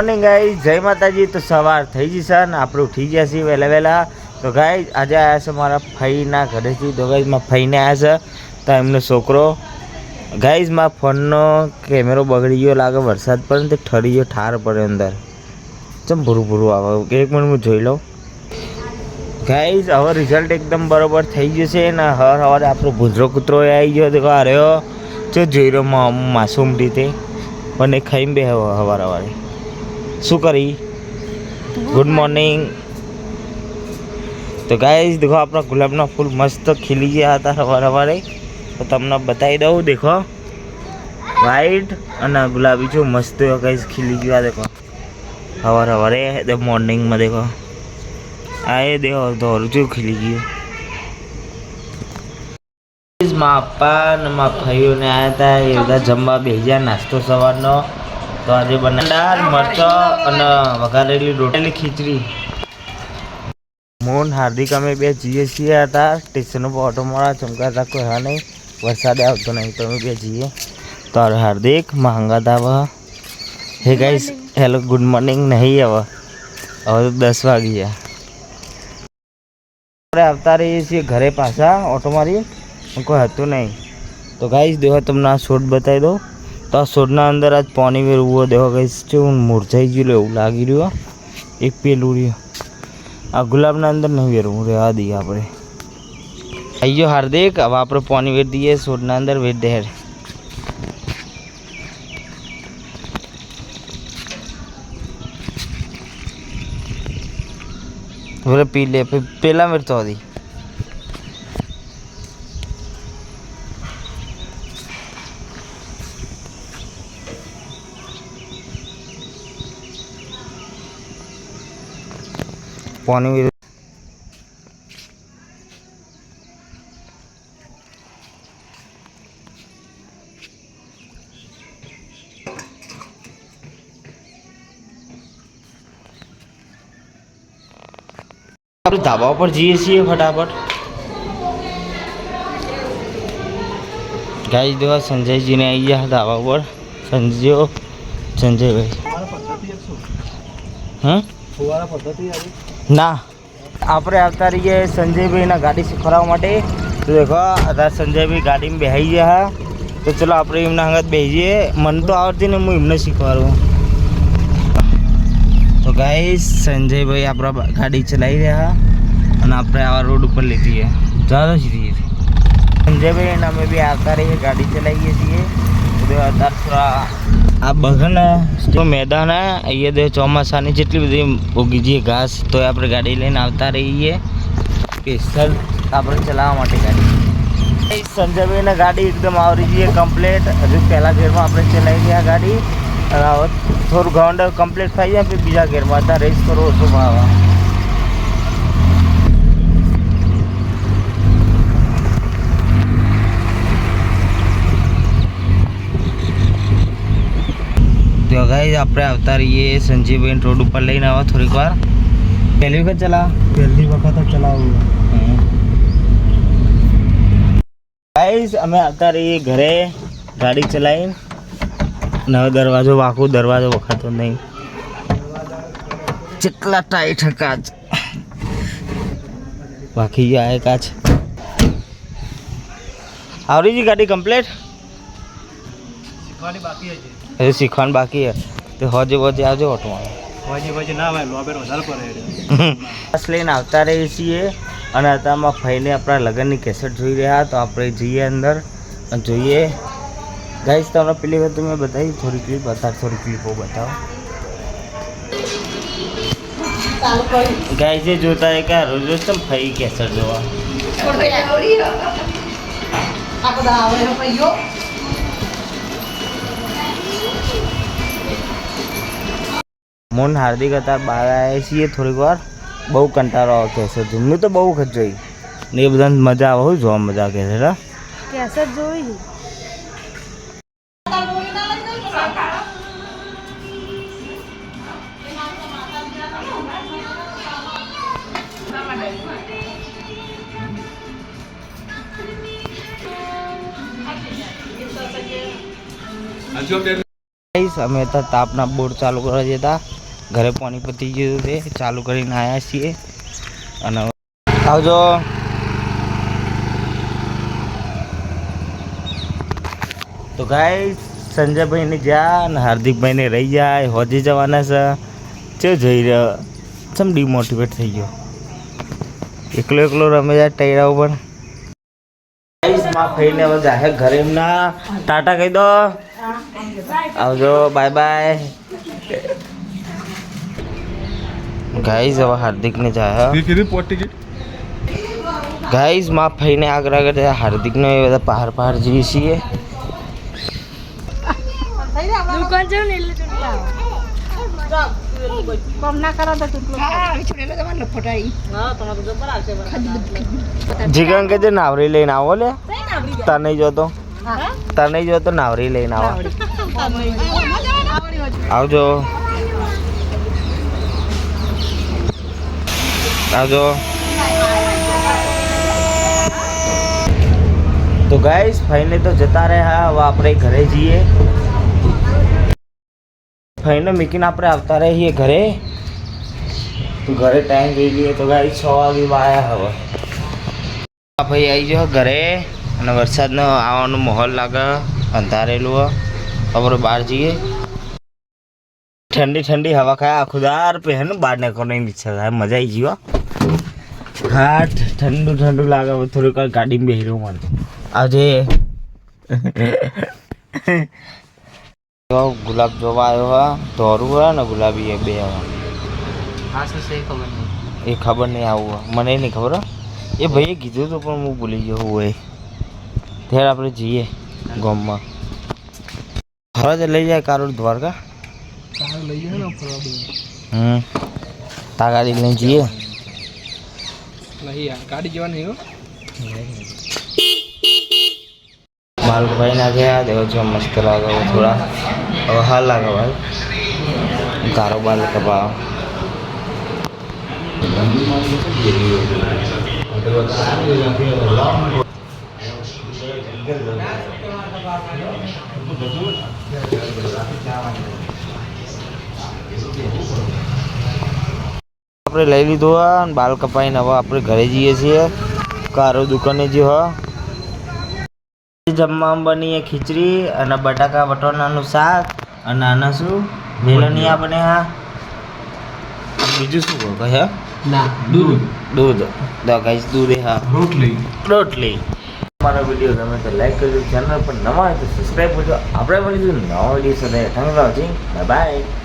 Morning guys, જય માતાજી। તો સવાર થઈ જશે ને આપણે ઉઠી ગયા છીએ વહેલા। તો ગાઈઝ આજે આવ્યા છે મારા ફઈના ઘરેથી। તો ગાઈઝ મારા ફઈને આવ્યા છે તો એમનો છોકરો ગાઈઝ મારા ફોનનો કેમેરો બગડી ગયો લાગે, વરસાદ પડે ને ઠરી ગયો, ઠાર પડે અંદર, ચમ ભૂરું આવે। 1 મિનિટ હું જોઈ લઉં ગાઈઝ। હવે રિઝલ્ટ એકદમ બરોબર થઈ જશે ને સવારે આપણો ભૂજરો કૂતરો આવી ગયો। તો અરે જો જોઈ રહ્યો માસૂમ રીતે, પણ એ ખાઈને બે સવારે શું કરી। Good morning. તો ગાઈઝ દેખો આપણા ગુલાબના ફૂલ મસ્ત ખીલી ગયા હતા સવારે। તો તમને બતાવી દઉં, દેખો વ્હાઈટ અને ગુલાબી જો મસ્ત ગાઈઝ ખીલી ગયા। દેખો સવારે મોર્નિંગમાં દેખો આ એ દેખો ધોરું જો ખીલી ગયું। મારા પપ્પા અને મારા ભાઈઓને આવ્યા હતા, એ બધા જમવા બેસી ગયા, નાસ્તો સવારનો। તો આજે બને દાળ, મરચો અને વઘારેલી રોટલી, ખીચડી। મોહન હાર્દિક અમે બે જઈએ છીએ હતા સ્ટેશન ઉપર ઓટો મારવા, ચમકાતા કોઈ હા નહીં, વરસાદ આવતો નહીં તો અમે બે જઈએ। તો હાર્દિક માંગા આવે। હે ગાઈસ, હેલો ગુડ મોર્નિંગ નહીં હવે તો 10 વાગી ગયા। આવતા રહીએ છીએ ઘરે પાછા ઓટો મારી, કોઈ હતું નહીં। તો ગાઈસ દેખો તમને આ શોટ બતાવી દઉં। તો આ છોડના અંદર આજ પાણી વેરવું દેખો ગાઈસ, કેવું મુરઝાઈ ગયું એવું લાગી રહ્યું। એક પેલું રહ્યું, આ ગુલાબના અંદર નહીં વેરવું, રહેવા દઈએ આપણે। આવી ગયો હાર્દિક, હવે આપણે પાણી વેરી દઈએ છોડના અંદર, વેર દે। બોલે પી લે, પેલા વેરતો હતી પાણી। આપણે ધાબા પર જઈએ છીએ ફટાફટ। ગાઈસ દેખો સંજયજીને આવી ગયા ધાબા પર। સંજયભાઈ ના આપણે આવતા રહીએ સંજયભાઈના ગાડી શીખવાડવા માટે। તો દેખો અત્યારે સંજયભાઈ ગાડીમાં બેસી ગયા। તો ચલો આપણે એમના સંગત બેસીએ, મને તો આવડતી ને હું એમને શીખવાડું। તો ગાઈસ સંજયભાઈ આપણા ગાડી ચલાવી રહ્યા અને આપણે આવા રોડ ઉપર લીધી ચાલો સીધી સંજયભાઈ અને અમે બી આવતા રહીએ, ગાડી ચલાવીએ છીએ। અત્યારે થોડા આ બગન મેદાન અહીંયા દે ચોમાસાની જેટલી બધી ઉગી જઈએ ઘાસ, તો આપણે ગાડી લઈને આવતા રહીએ સ્પેશિયલ આપણે ચલાવવા માટે ગાડી। સંજયભાઈને ગાડી એકદમ આવડી જઈએ કમ્પ્લેટ। હજુ પહેલા ગેરમાં આપણે ચલાવી ગયા ગાડી, હવે થોડું ગ્રાઉન્ડ કમ્પ્લીટ થઈ જાય પછી બીજા ગેરમાં અત્યારે રેસ કરો ઓછો ભાવે। તો ગાઈસ આપણે આવતા રહીએ સંજીવભાઈ રોડ ઉપર લઈને આવો થોડીક વાર। પહેલી વખત ચલાવું ગાઈસ। અમે આવતા રહીએ ઘરે ગાડી ચલાવીને, નવો દરવાજો વાંકો, દરવાજો વખાતો નહીં, જેટલા ટાઈટ કાચ વાંકી ગયા કાચ। આવડી ગઈ ગાડી કમ્પ્લીટ, શીખવાની બાકી હજી શીખવાનું બાકી હે। તો હોજે આવજો ઓટોમાં, બસ લઈને આવતા રહીએ છીએ। અને અત્યારમાં ભાઈને આપણા લગ્નની કેસેટ જોઈ રહ્યા, તો આપણે જઈએ અંદર અને જોઈએ ગાઈસ। તમને પેલી વખત મેં બતાવી થોડી ક્લિપ, થોડી ક્લિપો બતાવો ગાઈસ। જે જોતા હોય કે રોજ રોજ તમે ભાઈ કેસેટ જોવા મોન હાર્દિક અત્યારે બહાર આવ્યા છીએ થોડીક વાર, બહુ કંટાળો આવે કેસેટ જોઈ। મેં તો બહુ વખત જોઈ ને એ બધાને મજા આવે, હોય જોવા મજા કેસેટ જોઈ। ગાઈસ અમે તો તાપના બોર્ડ ચાલુ કરવા જતા ઘરે પાણી પતી ગયું તે ચાલુ કરીને આવ્યા છીએ અને આવજો તો ગાઈસ સંજયભાઈને જા અને હાર્દિકભાઈને રહી જાય હોજી જવાના છે જઈ રહ્યો ચમ ડિમોટિવેટ થઈ ગયો એકલો રમે જાય ટાયરા ઉપર ગાઈસ માં ફઈને હવે જાહે ઘરે એમના ટાટા કહી દો આવજો બાય બાય ગાઈસ હવે હાર્દિકને જાય ગાઈસ માં ફઈને આગળ જાય હાર્દિકને એ બધા પહાડ જઈએ છીએ દુકાન જાવ ને એટલે બમ ના કરો તો તું છોડેલો જવાનો ફટાઈ હા તમારો જબર આવશે જીગન કે જે નાવરી લઈને આવો લે તા નહીં જોતો નાવરી લઈને આવો આવજો તો ગાઈસ ફાઈને તો જતા રહ્યા હવે આપણે ઘરે જઈએ ફાઈને મીકીને આપણે આવતા રહીએ ઘરે તો ઘરે ટાઈમ જોઈ લઈએ તો ગાઈસ 6 વાગે આવ્યા હવે ભાઈ આવી જાઓ ઘરે અને વરસાદનો આવવાનો માહોલ લાગે અંધારેલું આપણે બહાર જઈએ ઠંડી હવા ખાય આખું દાર પહેન બહાર નીકળવાની ઈચ્છા થાય મજા આવી ગઈ હા ઠંડુ લાગે થોડીક વાર ગાડીમાં બેસી રહ્યું મને આજે ગુલાબ જોવા આવ્યો હા ધોરું હોય ને ગુલાબી એ બે એ ખબર નહીં આવું મને નહીં ખબર એ ભાઈએ કીધું હતું પણ હું ભૂલી ગયો હોય ત્યારે આપણે જઈએ ગામમાં ફરવા જ લઈ જાય કારોડ દ્વારકા તા ગાડી લઈને જઈએ ગાડી જવાની बाल कपाई ना गया देखो जो मस्त लगा वो थोड़ा अब हाल लगा भाई कारोबार कपा આપણે લઈ લીધું અને બાલ કપાઈને હવે આપણે ઘરે જઈએ છીએ કારો દુકાને જે હ જમવામાં બની ખીચડી અને બટાકા વટાણાનું શાક અને આના શું વેલણિયા બને હા બીજું શું કહે ના દૂધ તો ગાઈસ દૂધ હા રોટલી અમારો વિડીયો ગમે તો લાઈક કરજો ચેનલ પર નવા હોય તો સબસ્ક્રાઈબ કરજો આપણે મળીશું નવા વિડીયો સાથે thank you for watching bye bye